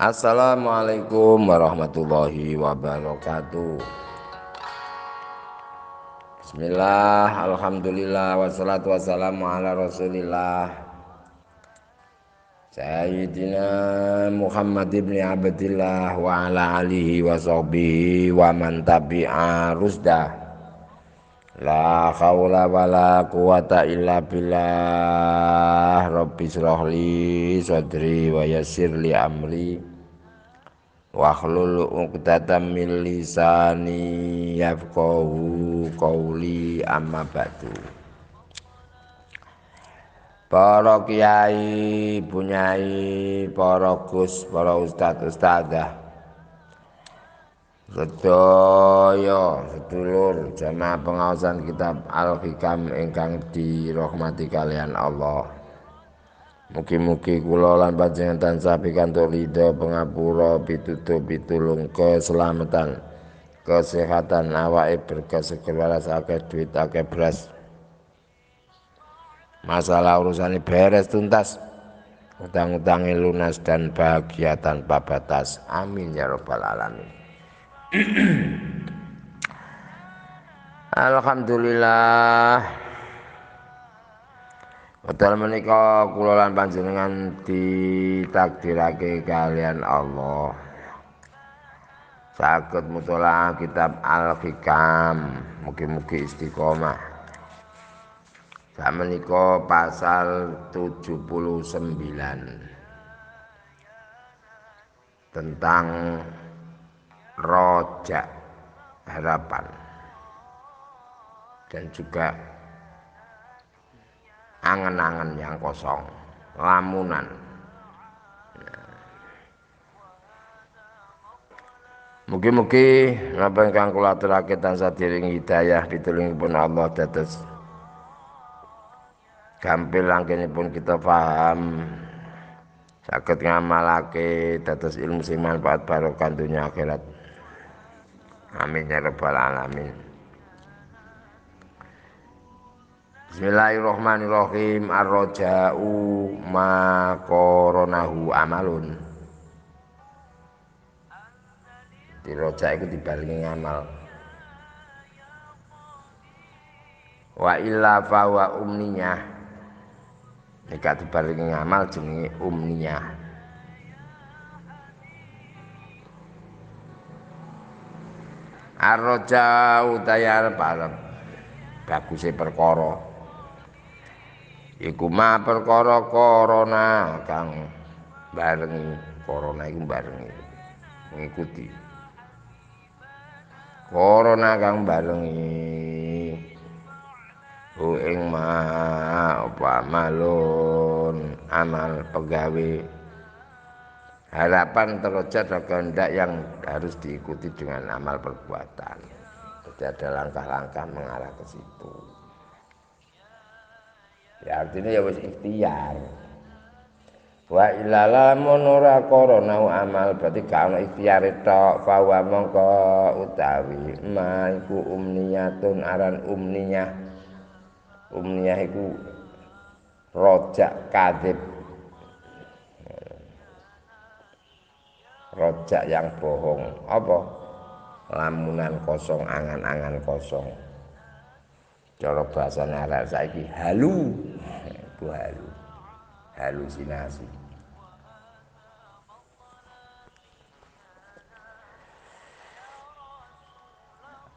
Assalamualaikum warahmatullahi wabarakatuh. Bismillah, alhamdulillah, wassalatu wassalamu ala rasulillah Sayyidina Muhammad ibn Abdillah wa ala alihi wa sahbihi wa man tabi'a rusdah. La khawla wa la quwata illa billah. Rabbi shrah li sadri wa yassir li amri wahlul 'uqdatam min lisani yafqahu qawli, amma ba'du. Para kiai, bunyai, para gus, para ustadzah, sedaya sedulur jamaah pengawasan kitab Al-Hikam ingkang dirahmati kalian Allah. Mugi-mugi kula lan panjenengan tansah pikantuk ridha, pangapura, pitutuh, pitulung, keselamatan, kesehatan awake berkah seger waras, akeh duit, akeh beras. Masalah urusannya beres tuntas, utang-utangnya lunas dan bahagia tanpa batas. Amin ya rabbal alamin. Alhamdulillah. Wedal menika kula lan panjenengan ditakdirake kalian Allah saged mutolaah kitab Al-Hikam. Mugi-mugi istiqomah. Sakmenika pasal 79 tentang rojak, harapan, dan juga angen-angen yang kosong, lamunan. Mugi-mugi napa ingkang kula aturaken tansah diringi hidayah pitulungipun Allah dados gampil anggenipun kita paham, saged ngamalake dados ilmu sing manfaat barokah dunya akhirat. Amin ya rabbal alamin. Bismillahirrahmanirrahim. Ar-raja'u ma qoronahu amalun. Diroja itu dibarengi ngamal. Wa illa fawa umniyah. Nek dibarengi ngamal jenenge umniyah. Ar-raja'u tayar arep baguse perkara. Iku ma perkara korona kang barengi, korona iku barengi ngikuti. Korona kang barengi ing ma apa malun amal pegawe, harapan terojat dan kehendak yang harus diikuti dengan amal perbuatan. Jadi ada langkah-langkah mengarah ke situ. Ya artinya ya wis ikhtiar. Wa ilala monora korona amal, berarti gak ono ikhtiar tok. Fawa mongko utawi ma iku umniyatun, aran umniyah. Umniyah iku rojak kadzib, rojak yang bohong. Apa? Lamunan kosong, angan-angan kosong. Cara bahasane arek saiki halu. Itu halu. Halusinasi.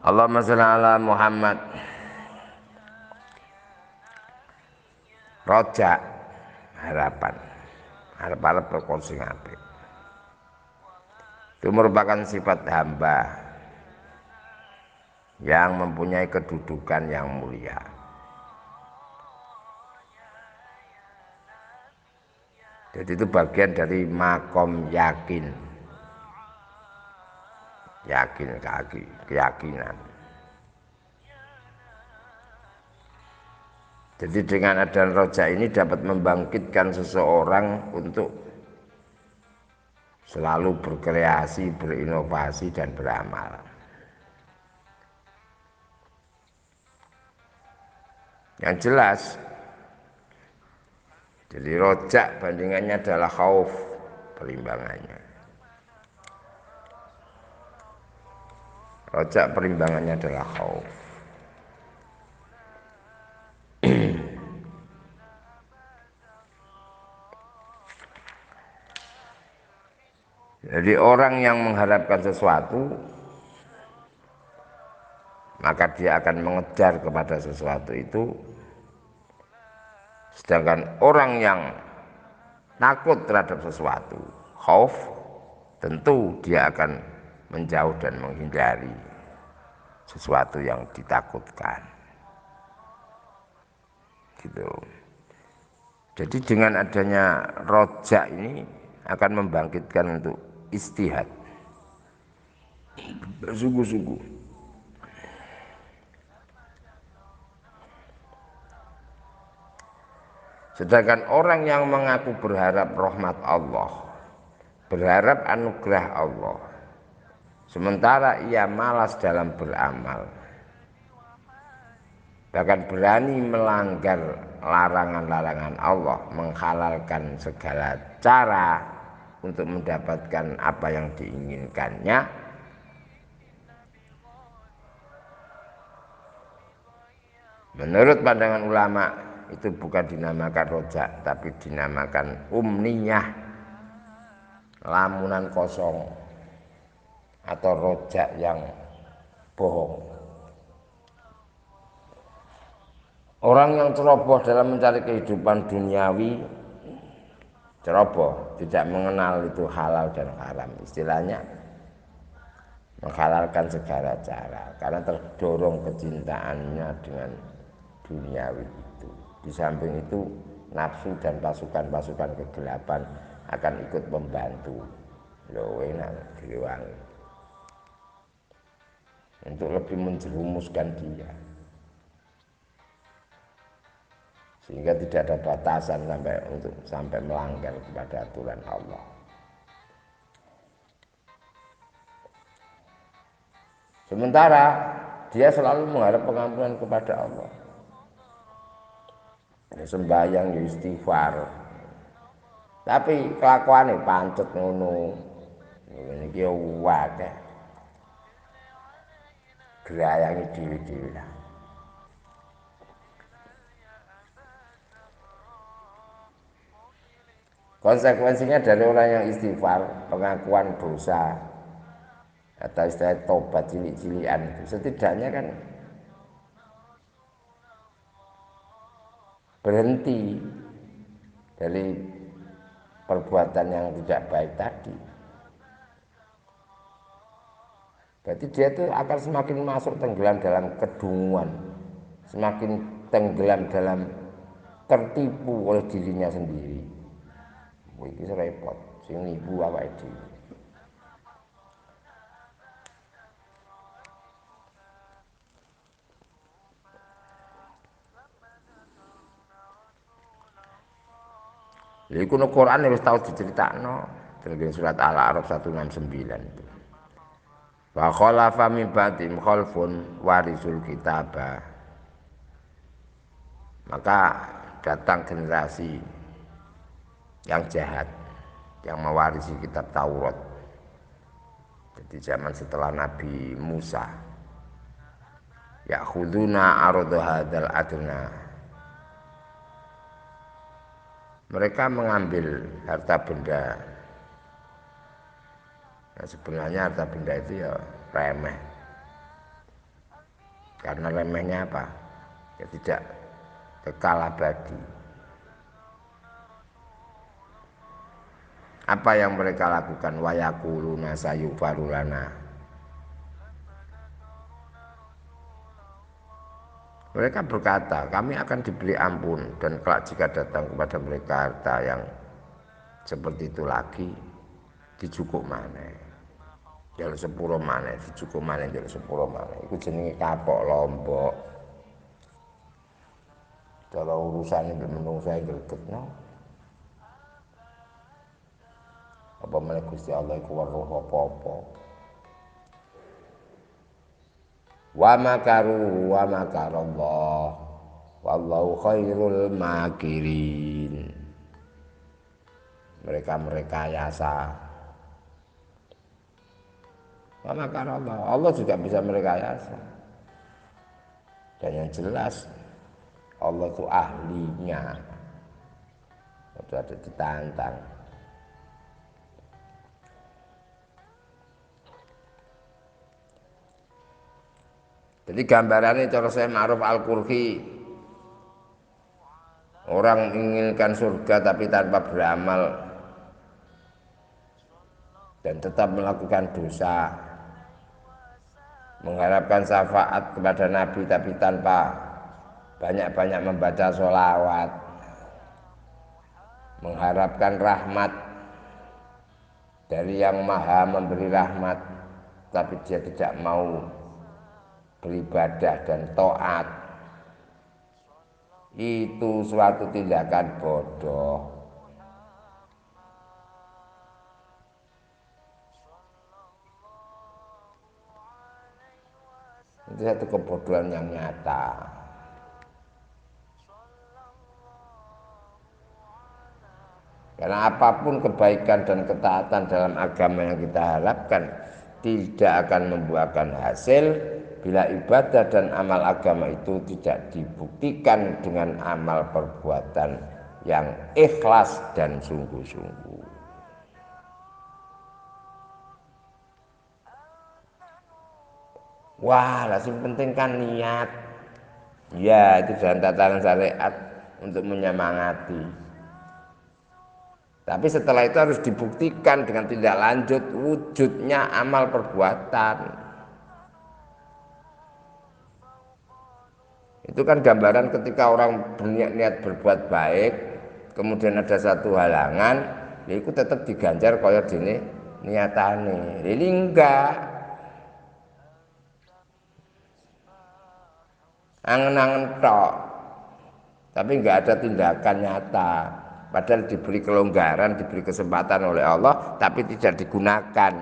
Allahumma shalli ala Muhammad. Rojak, harapan, harap-harap perkara sing apik. Itu merupakan sifat hamba yang mempunyai kedudukan yang mulia. Jadi itu bagian dari makom yakin. Yakin kaki, keyakinan. Jadi dengan adanya rojak ini dapat membangkitkan seseorang untuk selalu berkreasi, berinovasi, dan beramal. Yang jelas, jadi rojak bandingannya adalah khauf, perimbangannya. Rojak perimbangannya adalah khauf. Jadi orang yang mengharapkan sesuatu, maka dia akan mengejar kepada sesuatu itu. Sedangkan orang yang takut terhadap sesuatu, khauf, tentu dia akan menjauh dan menghindari sesuatu yang ditakutkan. Gitu. Jadi dengan adanya rojak ini akan membangkitkan untuk istihad, bersungguh-sungguh. Sedangkan orang yang mengaku berharap rahmat Allah, berharap anugerah Allah, sementara ia malas dalam beramal, bahkan berani melanggar larangan-larangan Allah, menghalalkan segala cara untuk mendapatkan apa yang diinginkannya, menurut pandangan ulama itu bukan dinamakan rojak, tapi dinamakan umniyah, lamunan kosong atau rojak yang bohong. Orang yang ceroboh dalam mencari kehidupan duniawi, ceroboh, tidak mengenal itu halal dan haram. Istilahnya menghalalkan segala cara karena terdorong kecintaannya dengan duniawi itu. Di samping itu nafsu dan pasukan-pasukan kegelapan akan ikut membantu. Loh, enak diluangi untuk lebih menjerumuskan dia, sehingga tidak ada batasan sampai melanggar kepada aturan Allah. Sementara dia selalu mengharap pengampunan kepada Allah. Sembahyang ya istighfar, tapi kelakuane pancet ngono. Ngene iki wae. Gerayangi dhewe-dhewe lah. Konsekuensinya dari orang yang istighfar, pengakuan dosa, atau istilah tobat cilik-cilikan itu, setidaknya kan berhenti dari perbuatan yang tidak baik tadi. Berarti dia itu akan semakin masuk tenggelam dalam kedunguan, semakin tenggelam dalam tertipu oleh dirinya sendiri. Iki repot, sing nipu awake dhewe. Lha iku nek Quran wis tau diceritakno teng surat Al-A'raf 169 itu. Wa khalafa min ba'dihim khalfun warisul kitabah. Maka datang generasi yang jahat yang mewarisi kitab Taurat. Jadi zaman setelah Nabi Musa, ya'khuduna arda hadzal adna. Mereka mengambil harta benda. Nah, sebenarnya harta benda itu ya remeh. Karena remehnya apa? Ya tidak kekal abadi. Apa yang mereka lakukan? Wa yaquluna sayughfaru lana. Mereka berkata, kami akan diberi ampun, dan kelak jika datang kepada mereka harta yang seperti itu lagi, dicukuk maneh. Jaluk sepuro maneh, dicukuk maneh, jaluk sepuro maneh. Iku jenenge kapok lombok. Kalau urusan ini menungso gregetno. Apa meneh Gusti Allah iku weruh apa-apa. Wa makaru wa makarallah wallahu khairul makirin. Mereka merekayasa Wa makarallah. Allah juga bisa merekayasa. Dan yang jelas Allah itu ahlinya. Itu ada ditantang. Jadi gambarannya cara saya Ma'ruf Al-Qurhi, orang menginginkan surga tapi tanpa beramal dan tetap melakukan dosa, mengharapkan syafaat kepada Nabi tapi tanpa banyak-banyak membaca sholawat, mengharapkan rahmat dari yang maha memberi rahmat tapi dia tidak mau beribadah dan taat, itu suatu tindakan bodoh. Itu satu kebodohan yang nyata. Karena apapun kebaikan dan ketaatan dalam agama yang kita harapkan tidak akan membuahkan hasil bila ibadah dan amal agama itu tidak dibuktikan dengan amal perbuatan yang ikhlas dan sungguh-sungguh. Wah, yang penting kan niat. Ya, itu dalam tatanan syariat untuk menyemangati. Tapi setelah itu harus dibuktikan dengan tindak lanjut wujudnya amal perbuatan. Itu kan gambaran ketika orang berniat berbuat baik, kemudian ada satu halangan, ya itu tetap diganjar kaya dene niatane. Ini enggak. Angen-angen tok. Tapi enggak ada tindakan nyata. Padahal diberi kelonggaran, diberi kesempatan oleh Allah, tapi tidak digunakan.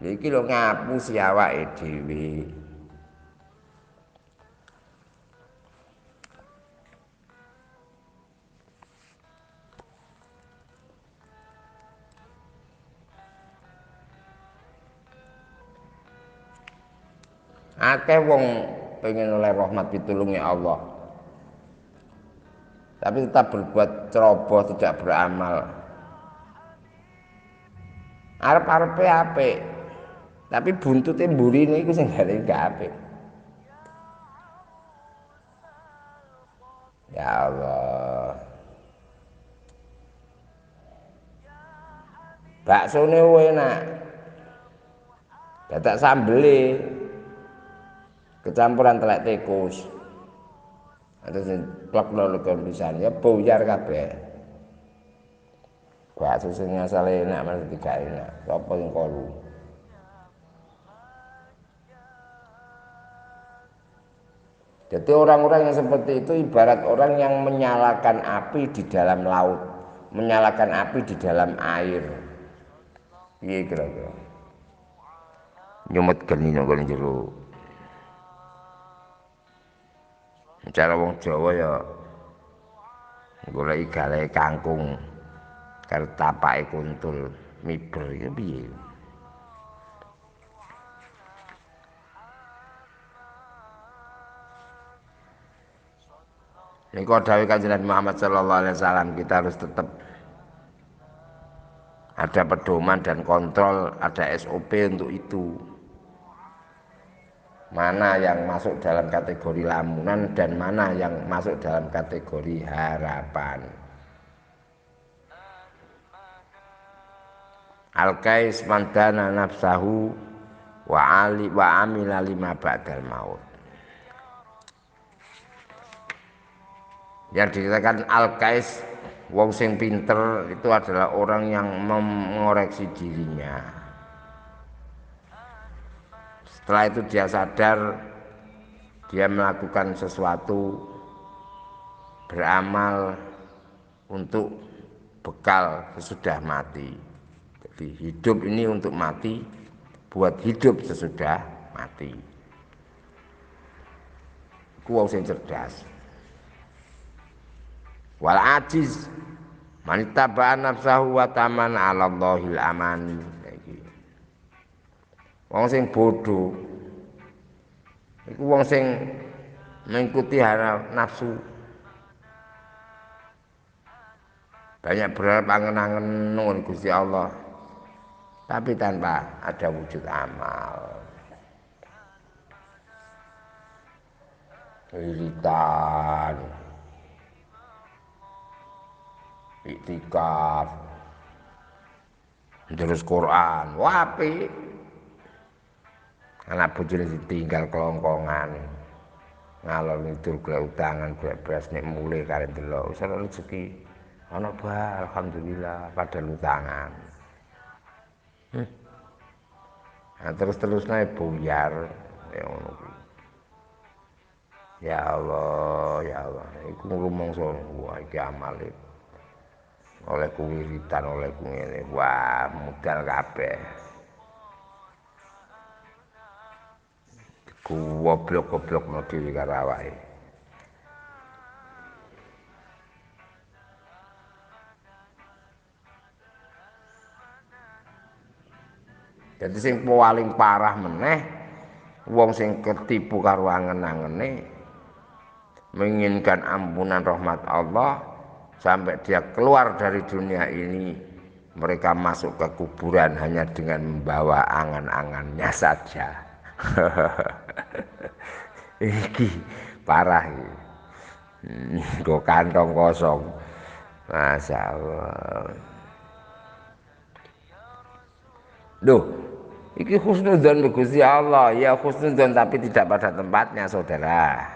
Ya iki lho ngapusi awake dhewe. Akeh wong pengen oleh rahmat pitulunge Allah, tapi tetap berbuat ceroboh, tidak beramal. Arep-arepe apik, tapi buntute mburine iku sing gak apik. Ya Allah. Baksone enak. Dadak sambele kecampuran telek tikus. Ada sing plek lho pisan ya buyar kabeh. Bakso sing asale enak malah tidak enak. Apa yang kolu? Jadi orang-orang yang seperti itu ibarat orang yang menyalakan api di dalam laut, menyalakan api di dalam air. Piye kira-kira? Nyumet geni nang kene jero. Cara wong Jawa ya goleki gale kangkung karo tapake kuntul miber iki piye? Niku dawuh Kanjeng Nabi Muhammad sallallahu alaihi wasallam, kita harus tetap ada pedoman dan kontrol, ada SOP untuk itu. Mana yang masuk dalam kategori lamunan dan mana yang masuk dalam kategori harapan. Al-Qais mandana nafsahu wa amila lima ba'dal maut. Yang dikatakan Al-Qais, wong sing pinter itu adalah orang yang mengoreksi dirinya. Setelah itu dia sadar, dia melakukan sesuatu, beramal untuk bekal sesudah mati. Jadi hidup ini untuk mati, buat hidup sesudah mati. Ku wong sing cerdas. Wal ajiz manittaba'an nafsahu wa taman 'ala Allahil amani. Wong sing bodoh iku wong sing mengikuti hawa nafsu. Banyak berharap angen-angen nuwun Gusti Allah, tapi tanpa ada wujud amal. Wiritan, iktikaf, terus Quran, wapi. Anak bojone ditinggal kelongkongan. Ngalor ngidul golek utangan, golek beras nek mulih kare delok. Wis ana rezeki. Ana ba, alhamdulillah padahal utangan. Nah, terus naik buyar ya ngono kuwi. Ya Allah, iku rumangsa wah iki amale. Oleh kuwiritan, oleh ku ngene. Wah, modal kabeh. Goblok-goblokno dhewe karo awake. Jadi sing paling parah meneh wong sing ketipu karo angen-angene menginginkan ampunan rahmat Allah sampai dia keluar dari dunia ini, mereka masuk ke kuburan hanya dengan membawa angan-angannya saja. Iki parah iki. Go kantong kosong. Masya Allah. Duh, iki husnudzon bi Gusti Allah, ya husnudzon tapi tidak pada tempatnya, saudara.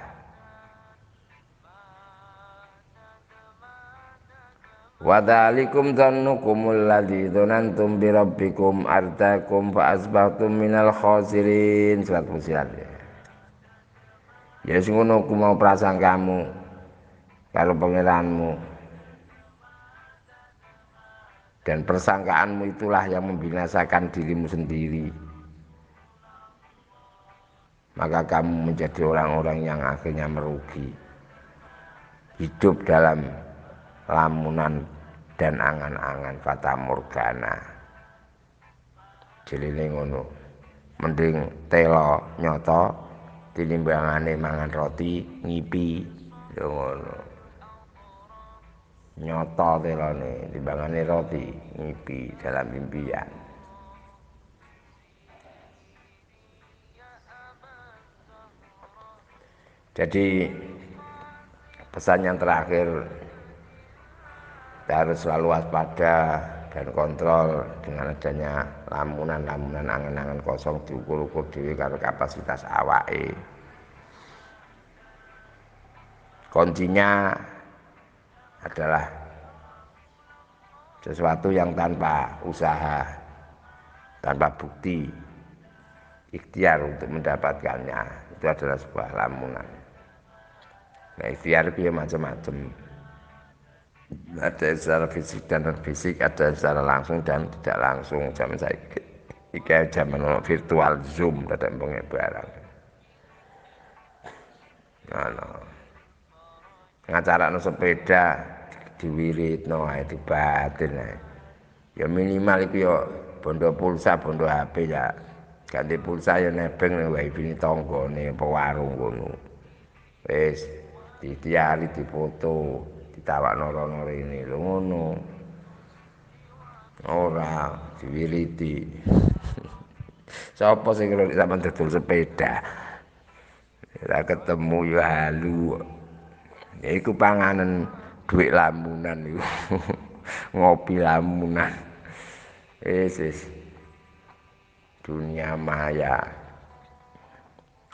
Wa dzalikum dzannukumul ladzi dzanantum bi rabbikum ardakum fa asbahtum minal khasirin. Surat Fussilat. Ya sing ngono ku mau prasangkamu karo pangeranmu. Dan persangkaanmu itulah yang membinasakan dirimu sendiri. Maka kamu menjadi orang-orang yang akhirnya merugi. Hidup dalam lamunan dan angan-angan fata morgana. Jeline ngono. Mending telo nyoto tinimbangane mangan roti ngipi. Lho ngono. Nyoto telone timbangane roti ngipi dalam impian. Jadi pesan yang terakhir, kita harus selalu waspada dan kontrol dengan adanya lamunan-lamunan angan-angan kosong diukur-ukur dhewe karo kapasitas awake. Kuncinya adalah sesuatu yang tanpa usaha, tanpa bukti, ikhtiar untuk mendapatkannya, itu adalah sebuah lamunan. Nah, ikhtiar itu ya macam-macam. Ada secara fisik dan non fisik, ada secara langsung dan tidak langsung. Zaman saya iki zaman virtual Zoom dadak mbenge barang. Ngono. Ngacarakno sepeda diwiritno ae dibatin ae. Ya minimal iku ya bondo pulsa, bondo HP ya. Ganti pulsa ya nebeng ning wifi tanggane apa warung ngono. Wis ditiari difoto, ditawakno rono rene lho ngono. Ora diwiriti. Sapa sing ngelok sampean dodol sepeda? Ora ketemu ya halu. Ya iku panganan duit lamunan iku. Ngopi lamunan. Wis. Dunia maya.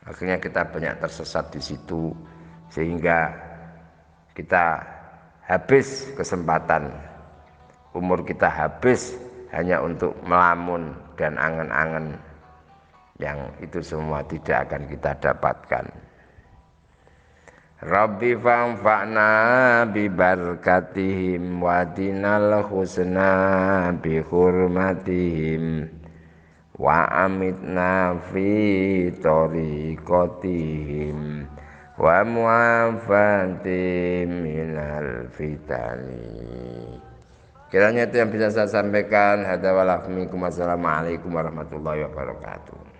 Akhirnya kita banyak tersesat di situ sehingga kita habis kesempatan. Umur kita habis hanya untuk melamun dan angan-angan yang itu semua tidak akan kita dapatkan. Rabbi fa'anfa'na bi barakatihim wa dinal husna bi hurmatihim wa amitna fi tariqatihim wa mu'afatim minal fitani. Kiranya itu yang bisa saya sampaikan. Hada walakum. Assalamualaikum warahmatullahi wabarakatuh.